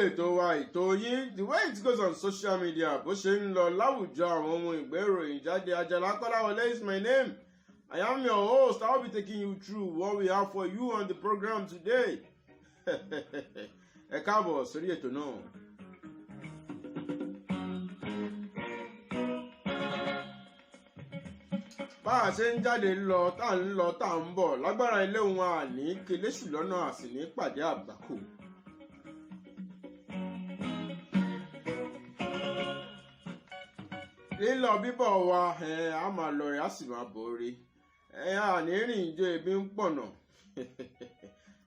The way it goes on social media, bó ṣe ń lọ láwùjọ àwọn ohun ìgbé ìròyìn jáde. Àjàlá Kọ́láwọlé is my name. I am your host. I will be taking you through what we have for you on the program today. Ẹ káàbọ̀ sórí ètò náà. Bá a ṣe ń jáde lọ tá ń bọ̀ lágbára ilé wọn àní keléṣù lọ́nà àsì ní pàdé àgbákò. Lílọ bíbọ̀ wa a máa lọ rẹ̀ á sì máa borí. Àní rìn ìjọ ebi ń pọ̀nà.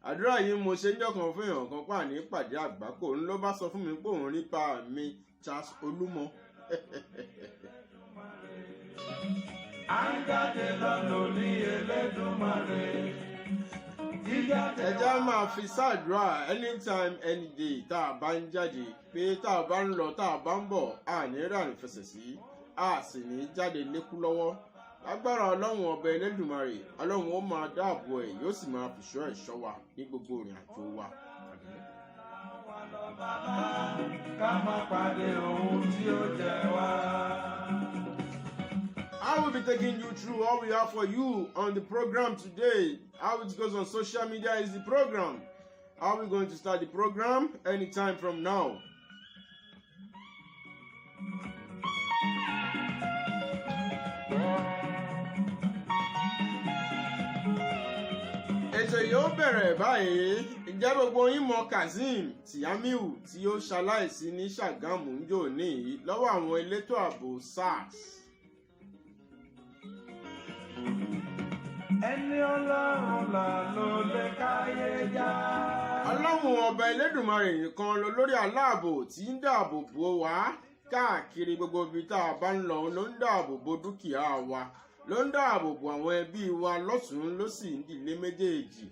Àdúrà yìí mo ṣe ń jọkàn fún èèyàn kan pà ní pàdé àgbákò ń ló bá sọ fún mi pé òun rí pa mi Charles Olúmọ. Ẹja máa fi ṣàdúrà anytime any day tá a bá ń jáde pé tá a bá ń lọ tá a bá ń bọ̀ àní rà ní fẹsẹ̀ sí a sì ní jáde lékú lọ́wọ́. Agbára Ọlọ́run ọba Elédùmarè Ọlọ́run ó máa dáàbò ẹ̀ yóò sì máa fìṣọ́ ẹ̀ ṣọ́ wa ní gbogbo ìrìn àjò wa. I will be taking you through all we have for you on the program today. How it goes on social media is the program. How are we going to start the program? Anytime from now. Ètò yóò bẹ̀rẹ̀ báyìí. Ǹjẹ́ gbogbo yín mọ̀ Kazeem Tìámíù tí ó ṣaláìsí ní Ṣàgámù ńjọ́ ní lọ́wọ́ àwọn elétò ààbò SARS. Ẹni Ọlọ́run là ló lè káyé já. Ọlọ́run ọba Elédùmarè nìkan lolórí aláàbò tí ń dáàbò bò wá káàkiri gbogbo ibi tá a bá ń lọ ló ń dáàbò bò dúkìá wa ló ń dáàbò bò àwọn ẹbí wa lọ́tùn-ún lósì ìdílé méjèèjì.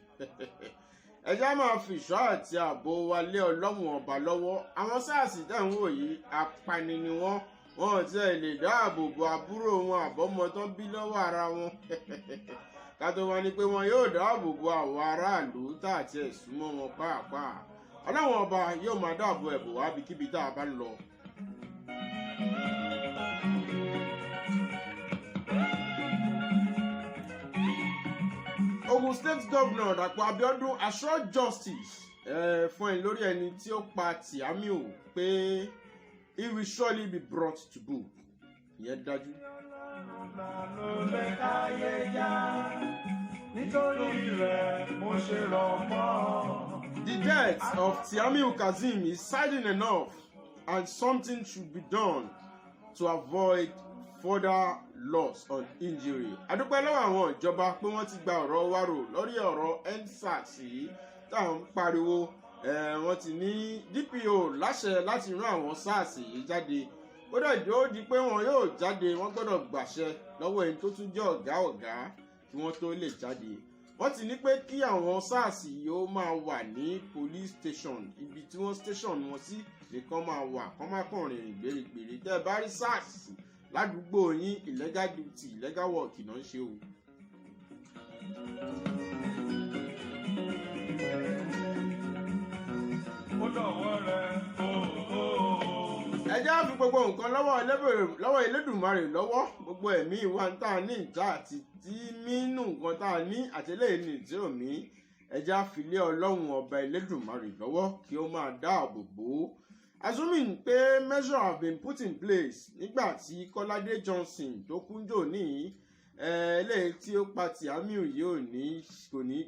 Ẹja máa fi ìṣọ́ àti ààbò wa lé Ọlọ́run ọba lọ́wọ́. Àwọn SARS dáhùn wò yìí apani ni wọ́n ti lè dáàbò bò àbúrò wọn àbọ́mọ tán bí lọ́wọ́ ara wọn. Kátó wá ní pé wọn yóò dáàbò bò àwọn aráàlú tá àti ẹ̀sùn mọ́ wọn pàápàá. Ọlọ́run ọba yóò máa dáàbò ẹ̀bò wá bíkíbi tá a bá lọ. Ogun State Governor Dàpọ̀ Abíọ́dún assured justice fún ẹ lórí ẹni tí ó pa Tìámíù pé he will surely be brought to book. Ìyẹn dájú. The death of Tìámíù Kazeem is saddening enough, and something should be done to avoid further loss or injury. Adúpẹ́ lọ́wọ́ àwọn ìjọba pé wọ́n ti gba ọ̀rọ̀ wa rò lórí ọ̀rọ̀ EndSARS yìí táwọn ń pariwo. Wọ́n ti ní DPO láṣẹ láti rán àwọn SARS yìí jáde. Kódà ó di pé wọn yóò jáde wọ́n gbọ́dọ̀ gbàṣẹ lọ́wọ́ ẹni tó tún jẹ́ ọ̀gá kí wọ́n tó lè jáde. Wọ́n ti ní pé kí àwọn SARS yìí ó máa wà ní police station ibi tí wọ́n station wọn sí nìkan máa wà kán má kàn rìnrìn gbèrègbèrè. Tẹ́ ẹ bá rí SARS ládùúgbò yín illegal duty illegal work náà ń ṣe o. Ẹ jẹ́ á fi gbogbo nǹkan lọ́wọ́ Elédùmarè lọ́wọ́. Gbogbo ẹ̀mí wa ń tà ní ìjà àti tí mínú nǹkan tá a ní àtìlẹ́yìn ní tí ò mí. Ẹ jẹ́ á fi lé Ọlọ́run ọba Elédùmarè lọ́wọ́ kí ó máa dáàbò bò ó. Assuming pé measures have been put in place nígbà tí Kọ́ládé Johnson tó kúnjò ní eléyìí tí ó pa Tìámíù yìí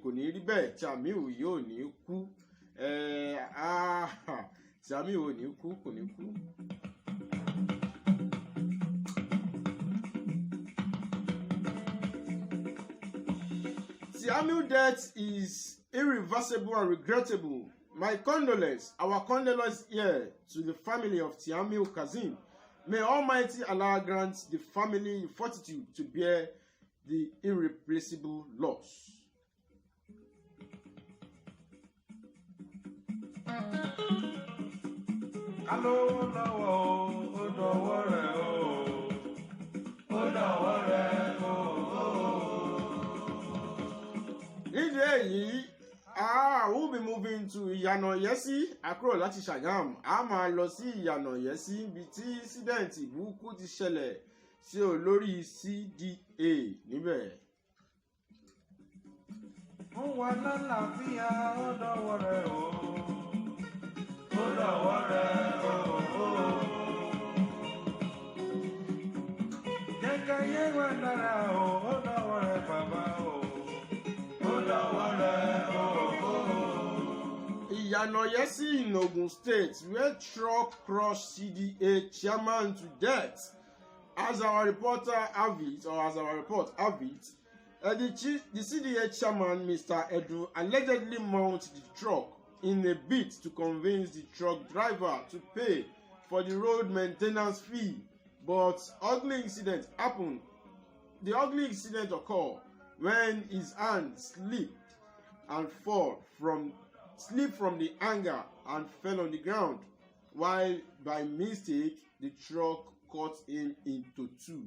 kò ní rí bẹ́ẹ̀. Tìámíù yìí ò ní kú. Tìámíù ò ní kú kò ní kú. Tìámíù death is irreversible and regrettable. My condolence, our condolence here to the family of Tìámíù Kazeem. May Almighty Allah grant the family fortitude to bear the irreplaceable loss. We'll be moving to Ìyànà Ìyẹ́sí, àkúrò láti Ṣàgámù. A máa lọ sí Ìyànà Ìyẹ́sí ibi tí ísídẹ̀ǹtì burúkú ti ṣẹlẹ̀ sí olórí CDA níbẹ̀. Ó wà lálàáfíà ó dọ̀wọ́ rẹ̀ o. Ó dọ̀wọ́ rẹ̀ o. Jẹ́ka yé wà dára o. Ó dọ̀wọ́ rẹ̀ bàbá o. Ó dọ̀wọ́ rẹ̀ o. Ìyànà Ìyẹ́sí in Ogun State, where truck crushed CDA chairman to death. As our reporter have it, or as our report have it, the CDA chairman, Mr. Edu, allegedly mounted the truck in a bid to convince the truck driver to pay for the road maintenance fee. But ugly incident happened. The ugly incident occurred when his hand slipped from the hanger and fell on the ground, while by mistake the truck cut him into two.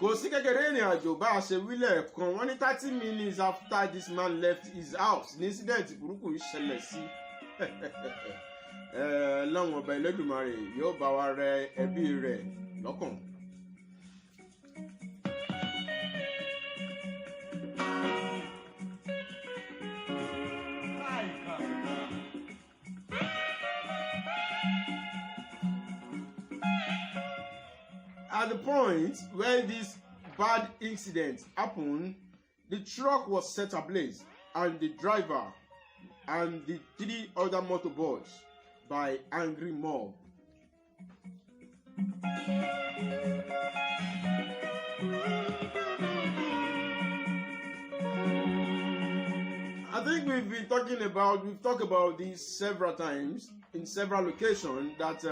Kò sí kékeré ìrìn àjò bá a ṣe wílẹ̀ kan wọ́n ní 30 minutes after this man left his house ní incident burúkú yìí ṣẹlẹ̀ sí. Láwọn ọba Ẹlẹ́dùmarè yóò bá wa rẹ ẹbí rẹ̀ lọ́kàn. At the point where this bad incident happened, the truck was set ablaze, and the driver and the 3 other motorboys by angry mob. I think we've talked about this several times in several locations that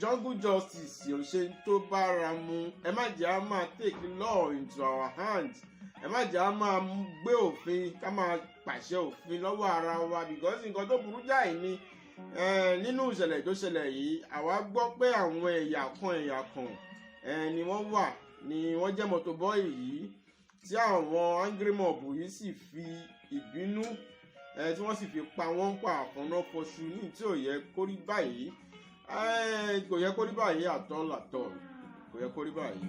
jungle justice yóò ṣe tó bára mu. Ẹ má jẹ́ á máa take the law into our hands. Ẹ má jẹ́ á máa gbé òfin ká máa pàṣẹ òfin lọ́wọ́ ara wa, because nǹkan tó burú jáì ni nínú ìṣẹ̀lẹ̀ tó ṣẹlẹ̀ yìí àwa gbọ́ pé àwọn ẹ̀yà kan ni wọ́n wà ni wọ́n jẹ́ motorboy yìí tí àwọn angry mob yìí sì fi ìbínú tí wọ́n sì fi pa wọ́n pa àfọ̀nà fọṣù ní tí ò yẹ kó rí báyìí. Kò yẹ kó rí báyìí àtọ́ kò yẹ kó rí báyìí.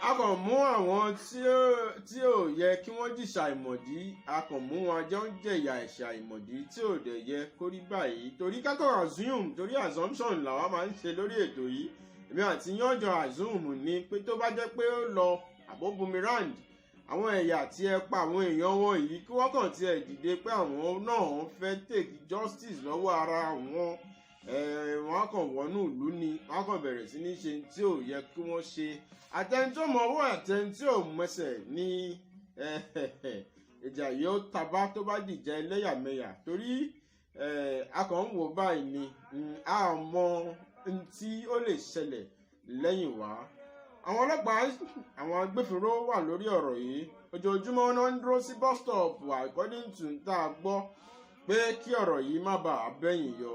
A kàn mú àwọn tí ò yẹ kí wọ́n jìṣà ìmọ̀dí, a kàn mú wọn jọ ń jẹ̀yà ẹ̀ṣà ìmọ̀dí tí ò dẹ̀ yẹ kó rí báyìí. Torí kákọ̀ assume, torí assumption làwa máa ń ṣe lórí ètò yìí. Èmi àti yànjọ assume ni pé tó bá jẹ́ pé ó lọ àbó boomerang, àwọn ẹ̀yà tí ẹ pa àwọn èèyàn wọn yìí kí wọ́n kàn tiẹ̀ dìde pé àwọn náà fẹ́ take justice lọ́wọ́ ara wọn. Wọ́n kàn wọnú ìlú ni wọ́n kàn bẹ̀rẹ̀ sí ní ṣe tí ò yẹ kí wọ́n ṣe. Àtẹni tó mọ owó àtẹni tí ò mẹsẹ̀ ní ìjà yóò tabá tó bá dìjà ẹlẹ́yàmẹ̀yà. Torí a kàn ń wò báyìí ni a mọ tí ó lè ṣẹlẹ̀ lẹ́yìn wá. Àwọn ọlọ́pàá àwọn agbófinró wà lórí ọ̀rọ̀ yìí. Ojoojúmọ́ náà ń dúró sí bus stop according to tá a gbọ́ pé kí ọ̀rọ̀ yìí má bàa bẹ́yìn yọ.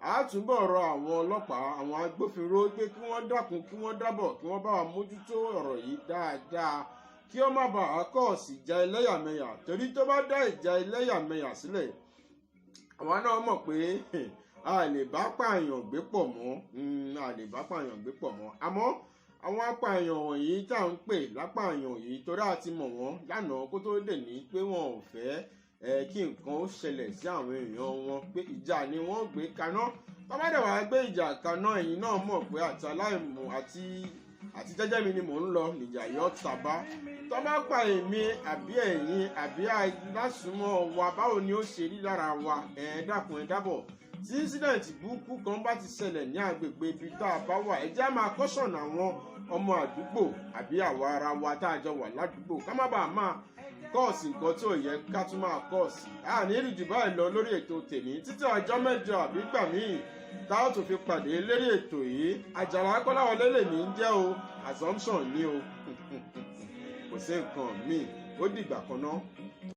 A túbọ̀ rọ àwọn ọlọ́pàá àwọn agbófinró pé kí wọ́n dákun kí wọ́n dábọ̀ kí wọ́n bá wa mójútó ọ̀rọ̀ yìí dáadáa kí ó má bàa kọ̀ sí ìjà ẹlẹ́yàmẹ̀yà. Torí tó bá dá ìjà ẹlẹ́yàmẹ̀yà sílẹ̀ àwa náà mọ̀ pé a lè bá pààyàn gbé pọ̀ mọ́. Àmọ́ àwọn apààyàn wọ̀nyí tá à ń pè lápààyàn yìí torí a ti mọ̀ wọ́n lánàá kó tó dè ní pé wọn ò fẹ́ kí nǹkan ó ṣẹlẹ̀ sí àwọn èèyàn wọn, pé ìjà ni wọ́n gbé kaná. Tọ́mọ́dé wàá gbé ìjà kaná, ẹ̀yin náà mọ̀ pé àti aláìmọ̀ àti àti jẹ́jẹ́ mi ni mò ń lọ nìjà yọ tàbá tó bá pa èmi àbí ẹ̀yin àbí alásùnmọ́ wa báwo ni ó ṣe rí lára wa ẹ dákun ẹ dábọ̀ tí incident burúkú kan bá ti ṣẹlẹ̀ ní agbègbè ibi tá a bá wà ẹ jẹ́ á máa kọ́ṣọ̀nà àwọn ọmọ àdúgbò àbí àwa ara wa tá a jọ wà ládùúgbò ká má bàa máa kọ́ọ̀sì nǹkan tí ò yẹ ká tún máa kọ́ọ̀sì àní èrè jù báyìí lọ lórí ètò tèmi títí ọjọ́ mẹ́jọ àbí gbà míì tá a ó tún fi pàdé lérí ètò yìí Àjàlá Kọ́láwọlé lèmi ń jẹ́ o assumption ni o kò sí nǹkan míì ó dìgbà kan náà.